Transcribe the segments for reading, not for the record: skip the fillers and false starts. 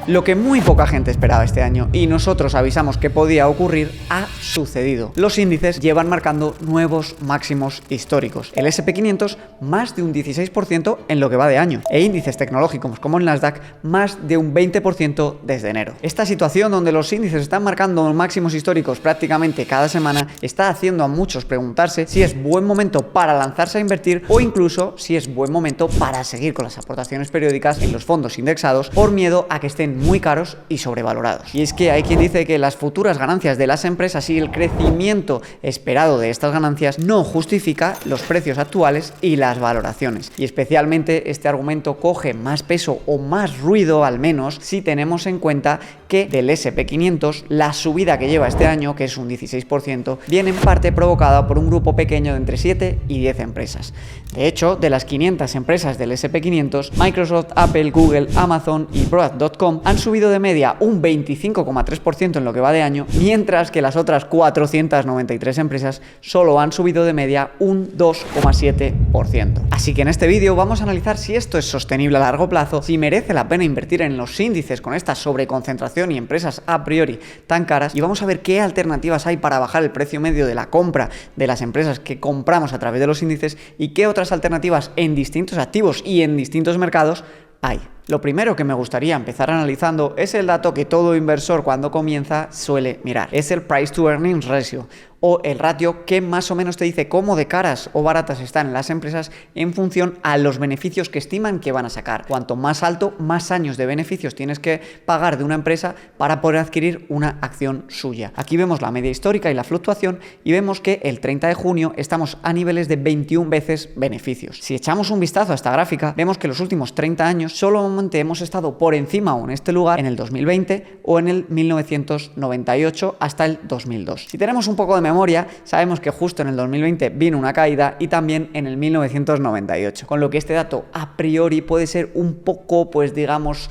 Lo que muy poca gente esperaba este año y nosotros avisamos que podía ocurrir, ha sucedido. Los índices llevan marcando nuevos máximos históricos. El S&P 500 más de un 16% en lo que va de año e índices tecnológicos como el Nasdaq más de un 20% desde enero. Esta situación donde los índices están marcando máximos históricos prácticamente cada semana está haciendo a muchos preguntarse si es buen momento para lanzarse a invertir o incluso si es buen momento para seguir con las aportaciones periódicas en los fondos indexados por miedo a que estén muy caros y sobrevalorados. Y es que hay quien dice que las futuras ganancias de las empresas y el crecimiento esperado de estas ganancias no justifica los precios actuales y las valoraciones. Y especialmente este argumento coge más peso o más ruido, al menos, si tenemos en cuenta que del S&P 500 la subida que lleva este año, que es un 16%, viene en parte provocada por un grupo pequeño de entre 7 y 10 empresas. De hecho, de las 500 empresas del S&P 500, Microsoft, Apple, Google, Amazon y Broad.com han subido de media un 25,3% en lo que va de año, mientras que las otras 493 empresas solo han subido de media un 2,7%. Así que en este vídeo vamos a analizar si esto es sostenible a largo plazo, si merece la pena invertir en los índices con esta sobreconcentración y empresas a priori tan caras, y vamos a ver qué alternativas hay para bajar el precio medio de la compra de las empresas que compramos a través de los índices y qué otras alternativas en distintos activos y en distintos mercados hay. Lo primero que me gustaría empezar analizando es el dato que todo inversor cuando comienza suele mirar. Es el Price to Earnings Ratio, o el ratio que más o menos te dice cómo de caras o baratas están las empresas en función a los beneficios que estiman que van a sacar. Cuanto más alto, más años de beneficios tienes que pagar de una empresa para poder adquirir una acción suya. Aquí vemos la media histórica y la fluctuación y vemos que el 30 de junio estamos a niveles de 21 veces beneficios. Si echamos un vistazo a esta gráfica, vemos que los últimos 30 años solamente hemos estado por encima o en este lugar en el 2020 o en el 1998 hasta el 2002. Si tenemos un poco de memoria, sabemos que justo en el 2020 vino una caída y también en el 1998, con lo que este dato a priori puede ser un poco, pues digamos,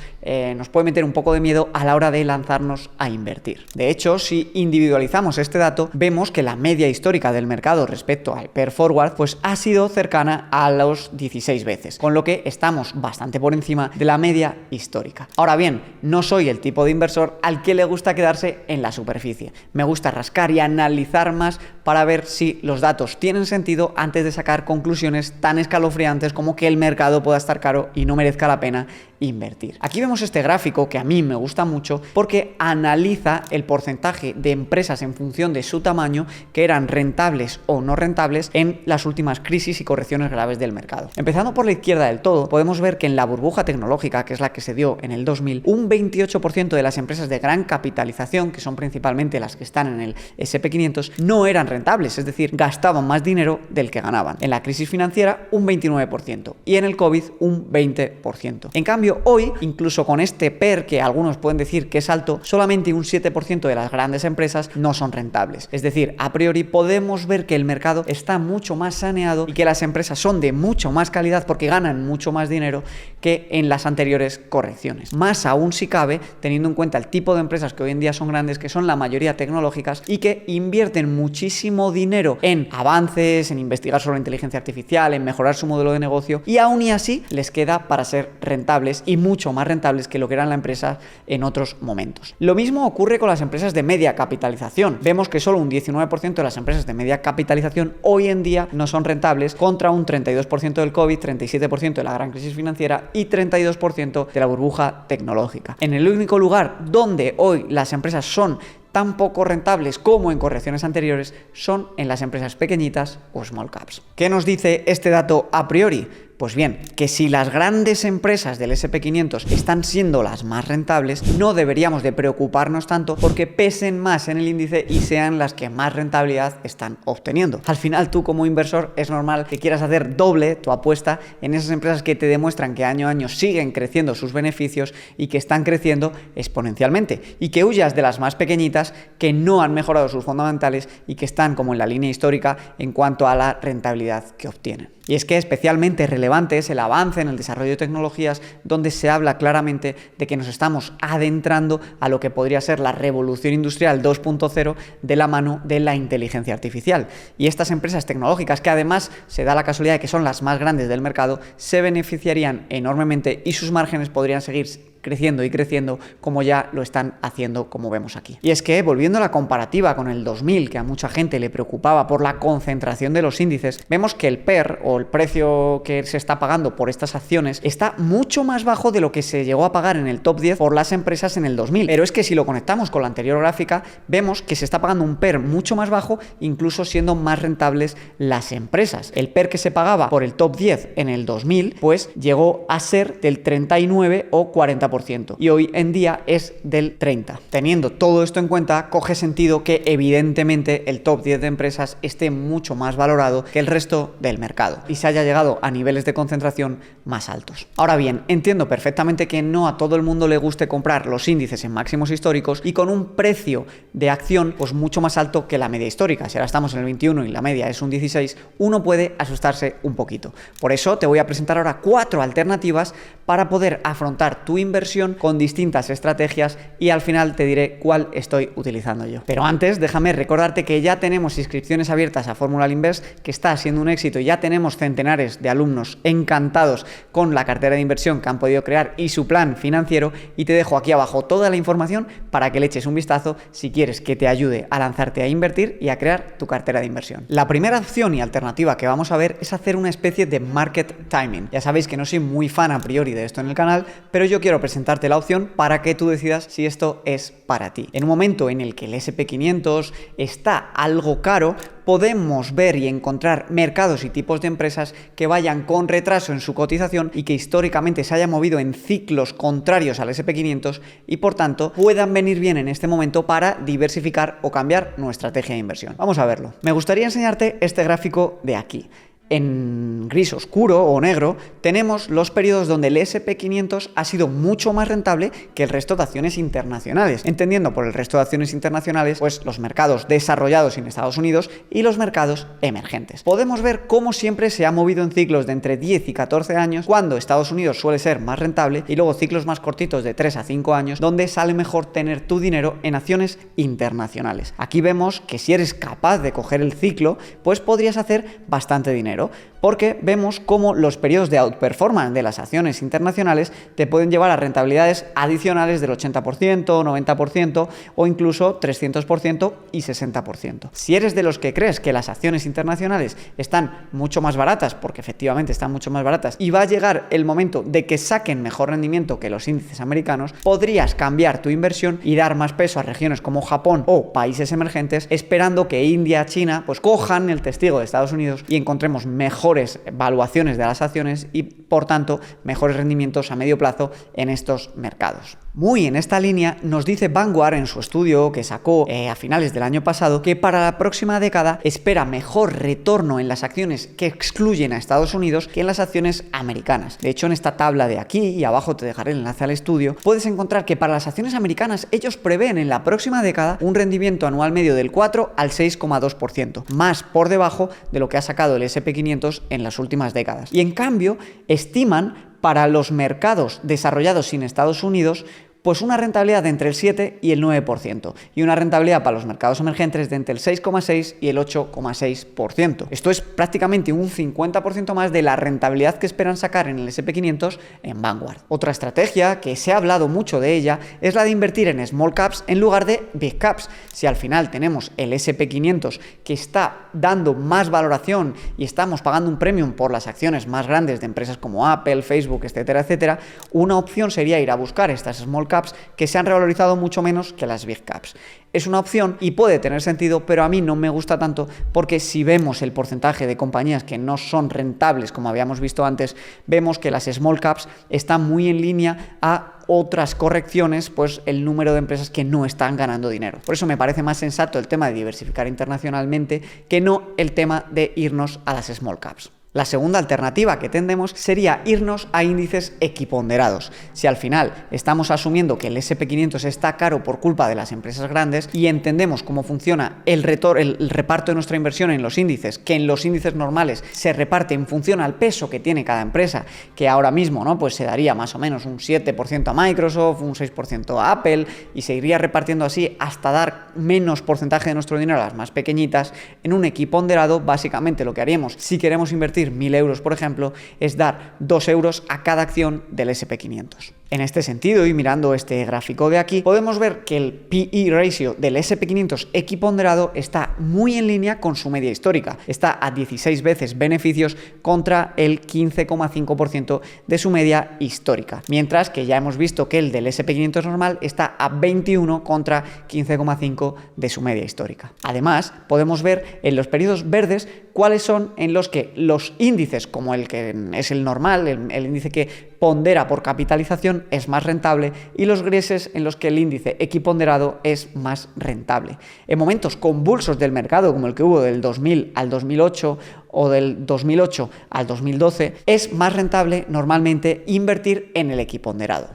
nos puede meter un poco de miedo a la hora de lanzarnos a invertir. De hecho, si individualizamos este dato, vemos que la media histórica del mercado respecto al PER Forward pues ha sido cercana a los 16 veces, con lo que estamos bastante por encima de la media histórica. Ahora bien, no soy el tipo de inversor al que le gusta quedarse en la superficie. Me gusta rascar y analizar más para ver si los datos tienen sentido antes de sacar conclusiones tan escalofriantes como que el mercado pueda estar caro y no merezca la pena invertir. Aquí vemos este gráfico que a mí me gusta mucho porque analiza el porcentaje de empresas en función de su tamaño que eran rentables o no rentables en las últimas crisis y correcciones graves del mercado. Empezando por la izquierda del todo, podemos ver que en la burbuja tecnológica, que es la que se dio en el 2000, un 28% de las empresas de gran capitalización, que son principalmente las que están en el S&P 500, no eran rentables, es decir, gastaban más dinero del que ganaban. En la crisis financiera, un 29% y en el COVID, un 20%. En cambio, hoy, incluso con este PER que algunos pueden decir que es alto, solamente un 7% de las grandes empresas no son rentables. Es decir, a priori podemos ver que el mercado está mucho más saneado y que las empresas son de mucho más calidad porque ganan mucho más dinero que en las anteriores correcciones. Más aún si cabe, teniendo en cuenta el tipo de empresas que hoy en día son grandes, que son la mayoría tecnológicas y que invierten muchísimo dinero en avances, en investigar sobre inteligencia artificial, en mejorar su modelo de negocio, y aún y así les queda para ser rentables y mucho más rentables que lo que eran la empresa en otros momentos. Lo mismo ocurre con las empresas de media capitalización. Vemos que solo un 19% de las empresas de media capitalización hoy en día no son rentables, contra un 32% del COVID, 37% de la gran crisis financiera y 32% de la burbuja tecnológica. En el único lugar donde hoy las empresas son tan poco rentables como en correcciones anteriores son en las empresas pequeñitas o small caps. ¿Qué nos dice este dato a priori? Pues bien, que si las grandes empresas del S&P 500 están siendo las más rentables, no deberíamos de preocuparnos tanto porque pesen más en el índice y sean las que más rentabilidad están obteniendo. Al final, tú como inversor es normal que quieras hacer doble tu apuesta en esas empresas que te demuestran que año a año siguen creciendo sus beneficios y que están creciendo exponencialmente, y que huyas de las más pequeñitas que no han mejorado sus fundamentales y que están como en la línea histórica en cuanto a la rentabilidad que obtienen. Y es que especialmente relevante es el avance en el desarrollo de tecnologías, donde se habla claramente de que nos estamos adentrando a lo que podría ser la revolución industrial 2.0 de la mano de la inteligencia artificial. Y estas empresas tecnológicas, que además se da la casualidad de que son las más grandes del mercado, se beneficiarían enormemente y sus márgenes podrían seguir creciendo y creciendo como ya lo están haciendo, como vemos aquí. Y es que, volviendo a la comparativa con el 2000, que a mucha gente le preocupaba por la concentración de los índices, vemos que el PER, o el precio que se está pagando por estas acciones, está mucho más bajo de lo que se llegó a pagar en el top 10 por las empresas en el 2000. Pero es que si lo conectamos con la anterior gráfica, vemos que se está pagando un PER mucho más bajo, incluso siendo más rentables las empresas. El PER que se pagaba por el top 10 en el 2000, pues llegó a ser del 39 o 40%, y hoy en día es del 30. Teniendo todo esto en cuenta, coge sentido que evidentemente el top 10 de empresas esté mucho más valorado que el resto del mercado y se haya llegado a niveles de concentración más altos. Ahora bien, entiendo perfectamente que no a todo el mundo le guste comprar los índices en máximos históricos y con un precio de acción pues mucho más alto que la media histórica. Si ahora estamos en el 21 y la media es un 16, uno puede asustarse un poquito. Por eso te voy a presentar ahora 4 alternativas para poder afrontar tu inversión con distintas estrategias y al final te diré cuál estoy utilizando yo. Pero antes, déjame recordarte que ya tenemos inscripciones abiertas a Formular Invest, que está siendo un éxito y ya tenemos centenares de alumnos encantados con la cartera de inversión que han podido crear y su plan financiero, y te dejo aquí abajo toda la información para que le eches un vistazo si quieres que te ayude a lanzarte a invertir y a crear tu cartera de inversión. La primera opción y alternativa que vamos a ver es hacer una especie de market timing. Ya sabéis que no soy muy fan a priori de esto en el canal, pero yo quiero presentarte la opción para que tú decidas si esto es para ti. En un momento en el que el S&P500 está algo caro, podemos ver y encontrar mercados y tipos de empresas que vayan con retraso en su cotización y que históricamente se hayan movido en ciclos contrarios al S&P500 y por tanto puedan venir bien en este momento para diversificar o cambiar nuestra estrategia de inversión. Vamos a verlo. Me gustaría enseñarte este gráfico de aquí. En gris oscuro o negro tenemos los periodos donde el S&P500 ha sido mucho más rentable que el resto de acciones internacionales, entendiendo por el resto de acciones internacionales pues los mercados desarrollados en Estados Unidos y los mercados emergentes. Podemos ver cómo siempre se ha movido en ciclos de entre 10 y 14 años, cuando Estados Unidos suele ser más rentable, y luego ciclos más cortitos de 3 a 5 años, donde sale mejor tener tu dinero en acciones internacionales. Aquí vemos que si eres capaz de coger el ciclo, pues podrías hacer bastante dinero, porque vemos cómo los periodos de outperformance de las acciones internacionales te pueden llevar a rentabilidades adicionales del 80%, 90% o incluso 300% y 60%. Si eres de los que crees que las acciones internacionales están mucho más baratas, porque efectivamente están mucho más baratas, y va a llegar el momento de que saquen mejor rendimiento que los índices americanos, podrías cambiar tu inversión y dar más peso a regiones como Japón o países emergentes, esperando que India, China, pues cojan el testigo de Estados Unidos y encontremos mejores valuaciones de las acciones y, por tanto, mejores rendimientos a medio plazo en estos mercados. Muy en esta línea nos dice Vanguard en su estudio que sacó a finales del año pasado que para la próxima década espera mejor retorno en las acciones que excluyen a Estados Unidos que en las acciones americanas. De hecho, en esta tabla de aquí, y abajo te dejaré el enlace al estudio, puedes encontrar que para las acciones americanas ellos prevén en la próxima década un rendimiento anual medio del 4 al 6,2%, más por debajo de lo que ha sacado el S&P500 en las últimas décadas. Y en cambio, estiman para los mercados desarrollados sin Estados Unidos pues una rentabilidad de entre el 7 y el 9% y una rentabilidad para los mercados emergentes de entre el 6,6 y el 8,6%. Esto es prácticamente un 50% más de la rentabilidad que esperan sacar en el S&P500 en Vanguard. Otra estrategia que se ha hablado mucho de ella es la de invertir en small caps en lugar de big caps. Si al final tenemos el S&P500 que está dando más valoración y estamos pagando un premium por las acciones más grandes de empresas como Apple, Facebook, etcétera, etcétera, una opción sería ir a buscar estas small caps que se han revalorizado mucho menos que las big caps. Es una opción y puede tener sentido, pero a mí no me gusta tanto porque si vemos el porcentaje de compañías que no son rentables, como habíamos visto antes, vemos que las small caps están muy en línea a otras correcciones, pues el número de empresas que no están ganando dinero. Por eso me parece más sensato el tema de diversificar internacionalmente que no el tema de irnos a las small caps. La segunda alternativa que tendemos sería irnos a índices equiponderados. Si al final estamos asumiendo que el S&P500 está caro por culpa de las empresas grandes y entendemos cómo funciona el reparto de nuestra inversión en los índices, que en los índices normales se reparte en función al peso que tiene cada empresa, que ahora mismo, ¿no?, pues se daría más o menos un 7% a Microsoft, un 6% a Apple, y se iría repartiendo así hasta dar menos porcentaje de nuestro dinero a las más pequeñitas. En un equiponderado, básicamente lo que haríamos si queremos invertir 1.000 euros, por ejemplo, es dar 2 euros a cada acción del S&P500. En este sentido, y mirando este gráfico de aquí, podemos ver que el P/E ratio del S&P500 equiponderado está muy en línea con su media histórica. Está a 16 veces beneficios contra el 15,5% de su media histórica. Mientras que ya hemos visto que el del S&P500 normal está a 21 contra 15,5 de su media histórica. Además, podemos ver en los periodos verdes cuáles son en los que los índices, como el que es el normal, el índice que pondera por capitalización, es más rentable, y los grises en los que el índice equiponderado es más rentable. En momentos convulsos del mercado, como el que hubo del 2000 al 2008 o del 2008 al 2012, es más rentable normalmente invertir en el equiponderado.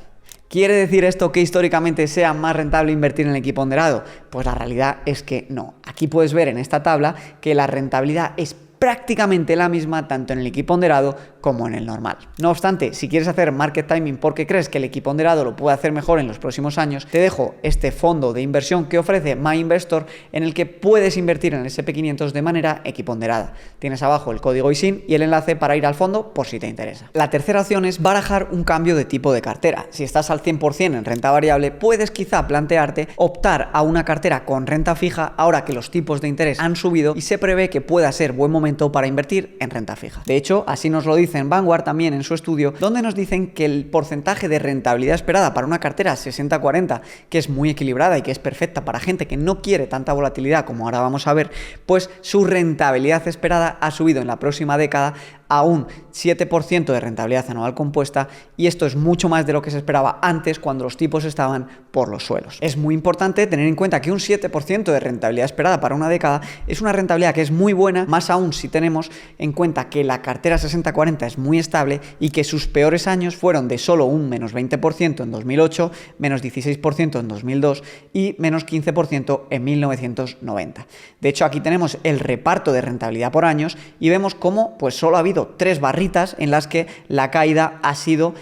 ¿Quiere decir esto que históricamente sea más rentable invertir en el equiponderado? Pues la realidad es que no. Aquí puedes ver en esta tabla que la rentabilidad es prácticamente la misma tanto en el equiponderado como en el normal. No obstante, si quieres hacer market timing porque crees que el equiponderado lo puede hacer mejor en los próximos años, te dejo este fondo de inversión que ofrece MyInvestor, en el que puedes invertir en el S&P500 de manera equiponderada. Tienes abajo el código ISIN y el enlace para ir al fondo por si te interesa. La tercera opción es barajar un cambio de tipo de cartera. Si estás al 100% en renta variable, puedes quizá plantearte optar a una cartera con renta fija ahora que los tipos de interés han subido y se prevé que pueda ser buen momento para invertir en renta fija. De hecho, así nos lo dice en Vanguard también en su estudio, donde nos dicen que el porcentaje de rentabilidad esperada para una cartera 60-40, que es muy equilibrada y que es perfecta para gente que no quiere tanta volatilidad como ahora vamos a ver, pues su rentabilidad esperada ha subido en la próxima década a un 7% de rentabilidad anual compuesta, y esto es mucho más de lo que se esperaba antes cuando los tipos estaban por los suelos. Es muy importante tener en cuenta que un 7% de rentabilidad esperada para una década es una rentabilidad que es muy buena, más aún si tenemos en cuenta que la cartera 60-40 es muy estable y que sus peores años fueron de solo un menos 20% en 2008, menos 16% en 2002 y menos 15% en 1990. De hecho, aquí tenemos el reparto de rentabilidad por años y vemos cómo pues solo ha habido 3 barritas en las que la caída ha sido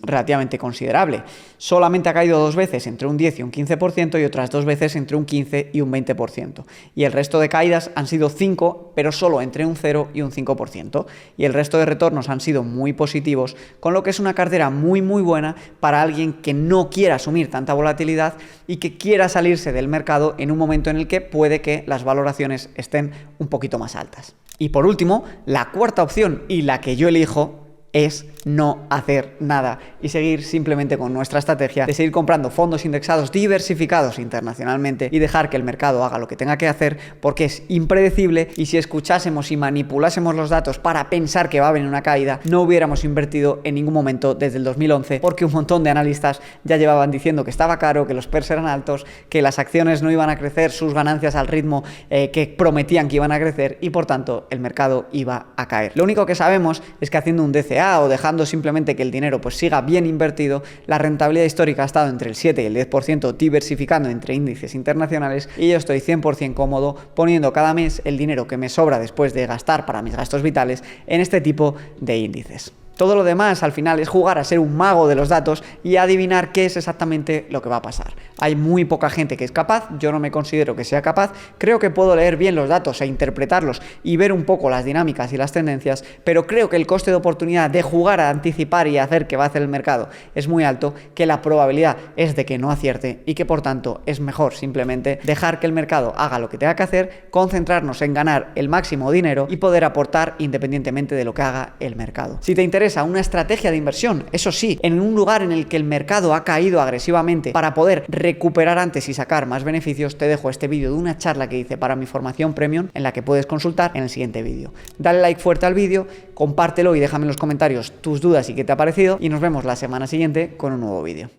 relativamente considerable. Solamente ha caído 2 veces entre un 10 y un 15% y otras 2 veces entre un 15 y un 20%. Y el resto de caídas han sido 5, pero solo entre un 0 y un 5%. Y el resto de retornos han sido muy positivos, con lo que es una cartera muy buena para alguien que no quiera asumir tanta volatilidad y que quiera salirse del mercado en un momento en el que puede que las valoraciones estén un poquito más altas. Y por último, la cuarta opción, y la que yo elijo, es no hacer nada y seguir simplemente con nuestra estrategia de seguir comprando fondos indexados diversificados internacionalmente y dejar que el mercado haga lo que tenga que hacer, porque es impredecible, y si escuchásemos y manipulásemos los datos para pensar que va a venir una caída, no hubiéramos invertido en ningún momento desde el 2011, porque un montón de analistas ya llevaban diciendo que estaba caro, que los PERs eran altos, que las acciones no iban a crecer sus ganancias al ritmo que prometían que iban a crecer, y por tanto el mercado iba a caer. Lo único que sabemos es que haciendo un DCA o dejando simplemente que el dinero pues siga bien invertido, la rentabilidad histórica ha estado entre el 7 y el 10% diversificando entre índices internacionales, y yo estoy 100% cómodo poniendo cada mes el dinero que me sobra después de gastar para mis gastos vitales en este tipo de índices. Todo lo demás al final es jugar a ser un mago de los datos y adivinar qué es exactamente lo que va a pasar. Hay muy poca gente que es capaz, yo no me considero que sea capaz, creo que puedo leer bien los datos e interpretarlos y ver un poco las dinámicas y las tendencias, pero creo que el coste de oportunidad de jugar a anticipar y hacer que va a hacer el mercado es muy alto, que la probabilidad es de que no acierte y que por tanto es mejor simplemente dejar que el mercado haga lo que tenga que hacer, concentrarnos en ganar el máximo dinero y poder aportar independientemente de lo que haga el mercado. Si te interesa una estrategia de inversión, eso sí, en un lugar en el que el mercado ha caído agresivamente, para poder recuperar antes y sacar más beneficios, te dejo este vídeo de una charla que hice para mi formación premium, en la que puedes consultar en el siguiente vídeo. Dale like fuerte al vídeo, compártelo y déjame en los comentarios tus dudas y qué te ha parecido, y nos vemos la semana siguiente con un nuevo vídeo.